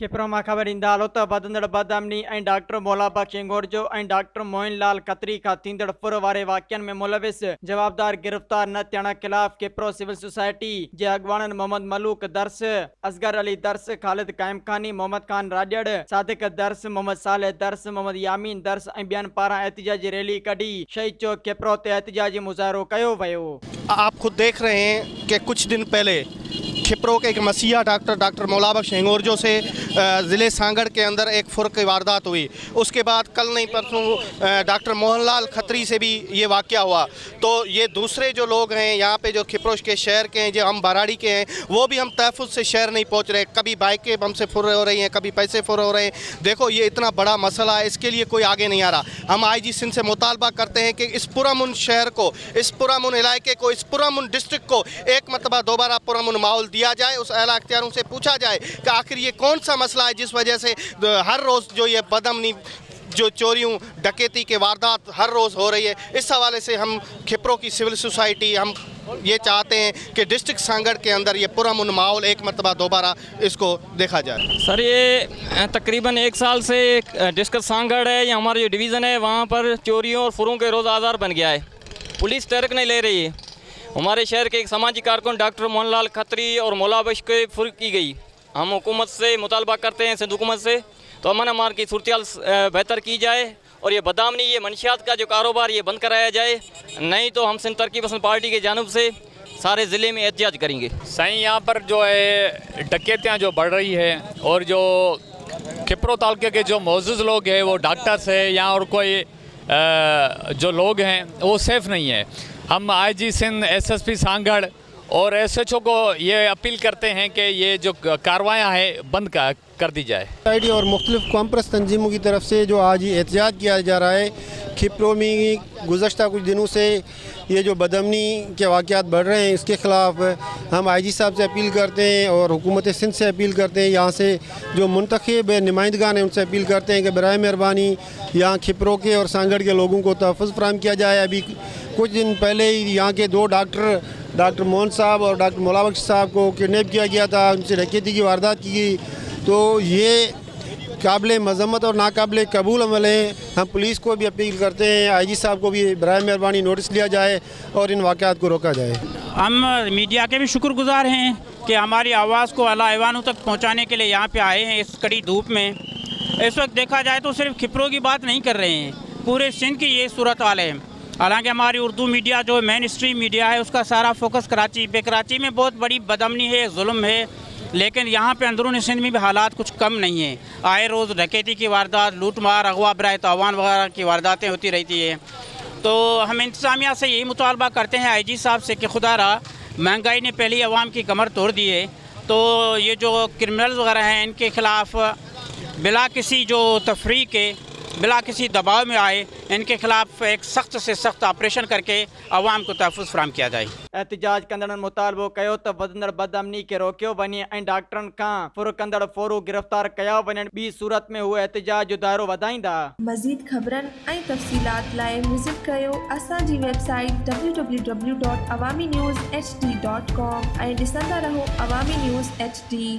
खिप्रो मां ख़बर ईंदा हलो त वधंदड़ बदअमनी ऐं डॉक्टर मौला बख्श इंगोरजो ऐं डॉक्टर मोइन लाल खत्री खां थींदड़ फुर वारे वाक़ियनि में मुलविस जवाबदार गिरफ़्तार न थियण ख़िलाफ़ खिप्रो सिविल सोसाइटी जे अॻवाननि मोहम्मद मलूक दर्स, असगर अली दर्स, ख़ालिद काइम खानी, मोहम्मद खान राजड़, सादिक दर्स, मोहम्मद सालेह दर्स, मोहम्मद यामीन दर्स ऐं ॿियनि पारां एहतिजाजी रैली कढी शहीद चौक खिप्रो ते एहतिजाजी मुज़ाहिरो कयो वियो। आप खुद देख रहे हैं कि कुछ दिन पहले खिप्रो के एक मसीहा डॉक्टर मौला बख्श हिंगोरजो से ज़िले सांगड़ के अंदर एक फुर की वारदात हुई। उसके बाद कल नहीं परसों डॉक्टर मोहनलाल खत्री से भी ये वाक़या हुआ। तो ये दूसरे जो लोग हैं यहाँ पे जो खिप्रो के शहर के हैं, जो हम बराड़ी के हैं, वो भी हम तहफ़्फ़ुज़ से शहर नहीं पहुँच रहे। कभी बाइकें हमसे फुर हो रही हैं, कभी पैसे फुर हो रहे हैं। देखो ये इतना बड़ा मसला है, इसके लिए कोई आगे नहीं आ रहा। हम IG सिंध से मुतालबा करते हैं कि इस पुरअमन शहर को, इस पुरअमन इलाके को, इस पुरअमन डिस्ट्रिक्ट को एक मरतबा दोबारा पुरअमन माहौल दिया जाए। उस अहले इख्तियारों से पूछा जाए कि आखिर ये कौन सा मसला है जिस वजह से हर रोज़ जो ये बदअमनी, जो चोरियों डकैती के वारदात हर रोज़ हो रही है। इस हवाले से हम खिप्रो की सिविल सोसाइटी हम ये चाहते हैं कि डिस्ट्रिक्ट सांगड़ के अंदर ये पुरअमन माहौल एक मरतबा दोबारा इसको देखा जाए। सर ये तकरीबन 1 साल से डिस्ट्रिक्ट सांगड़ है, ये हमारा जो डिवीज़न है, वहाँ पर चोरियों और फुरों के रोज़ आज़ार बन गया है। पुलिस तहरीक नहीं ले रही है। हमारे शहर के एक समाजी कारकुन डॉक्टर मोहनलाल खत्री और मौला बख्श के फुर की गई। हम हुकूमत से मुतालबा करते हैं, सिंध हुकूमत से, तो अमन अमान की सूरत बेहतर की जाए और ये बदामनी, ये मंशियात का जो कारोबार ये बंद कराया जाए, नहीं तो हम सिंध तरक्की पसंद पार्टी की जानिब से सारे ज़िले में एहतिजाज करेंगे। सही यहाँ पर जो है डकैतियाँ जो बढ़ रही है और जो खिप्रो तालुके के जो मौजूद लोग हैं वो डॉक्टर्स है या और कोई जो लोग हैं वो सेफ़ नहीं है। हम IG सिंध, SSP सांगड़ और SHO को ये अपील करते हैं कि ये जो कार्रवाइयाँ हैं बंद कर दी जाए। सोसाइटी और मुख्तलिफ कॉम्प्रेस तंजीमों की तरफ से जो आज ये एहतिजाज किया जा रहा है, खिप्रो में गुज़श्ता कुछ दिनों से ये जो बदअमनी के वाक़यात बढ़ रहे हैं, इसके ख़िलाफ़ हम IG साहब से अपील करते हैं और हुकूमत सिंध से अपील करते हैं। यहाँ से जो मुंतखब नुमाइंदगान हैं उनसे अपील करते हैं कि बराए मेहरबानी यहाँ खिप्रो के और सांगड़ के लोगों को तहफ़्फ़ुज़ फराहम किया जाए। अभी कुछ दिन पहले ही यहाँ के 2 डॉक्टर मोहन साहब और डॉक्टर मौला बख्श साहब को किडनैप किया गया था, उनसे डकैती की वारदात की गई। तो ये काबिल मज़म्मत और नाकाबिल कबूल अमल है। हम पुलिस को भी अपील करते हैं, IG साहब को भी बराए मेहरबानी नोटिस लिया जाए और इन वाक़यात को रोका जाए। हम मीडिया के भी शुक्रगुजार हैं कि हमारी आवाज़ को आला ऐवानों तक पहुँचाने के लिए यहाँ पे आए हैं इस कड़ी धूप में। इस वक्त देखा जाए तो सिर्फ खिप्रो की बात नहीं कर रहे हैं, पूरे सिंध की ये सूरत हाल है। हालांकि हमारी उर्दू मीडिया जो मेन स्ट्रीम मीडिया है उसका सारा फोकस कराची पे, कराची में बहुत बड़ी बदअमनी है, जुल्म है, लेकिन यहाँ पे अंदरूनी सिंध में भी हालात कुछ कम नहीं है। आए रोज़ डकैती की वारदात, लूट मार, अगवा बराए तावान वगैरह की वारदातें होती रहती है। तो हम इंतज़ामिया से यही मुतालबा करते हैं IG साहब से कि खुदारा महंगाई ने पहली अवाम की कमर तोड़ दी है, तो ये जो क्रिमिनल्स वगैरह हैं इनके ख़िलाफ़ बिला किसी जो तफरीक के, बिला किसी दबाव में आए, इनके खिलाफ एक सख्त से सख्त ऑपरेशन करके अवाम को तहफ़्फ़ुज़ फराहम किया जाए। एहतिजाज कंदड़नि मुतालबो कयो त वधंदड़ बदअमनी के रोकियो वञे ऐं डॉक्टरनि खां फुर कंदड़ फ़ौरू गिरफ़्तार कया वञनि। ॿी सूरत में उहे एहतिजाज जो दायरो वधाईंदा। मज़ीद ख़बरनि ऐं तफ़सीलात लाइ विज़िट कयो असांजी वेबसाइट www.awamiNewsHD.com ऐं ॾिसंदा रहो अवामी न्यूज़ HD।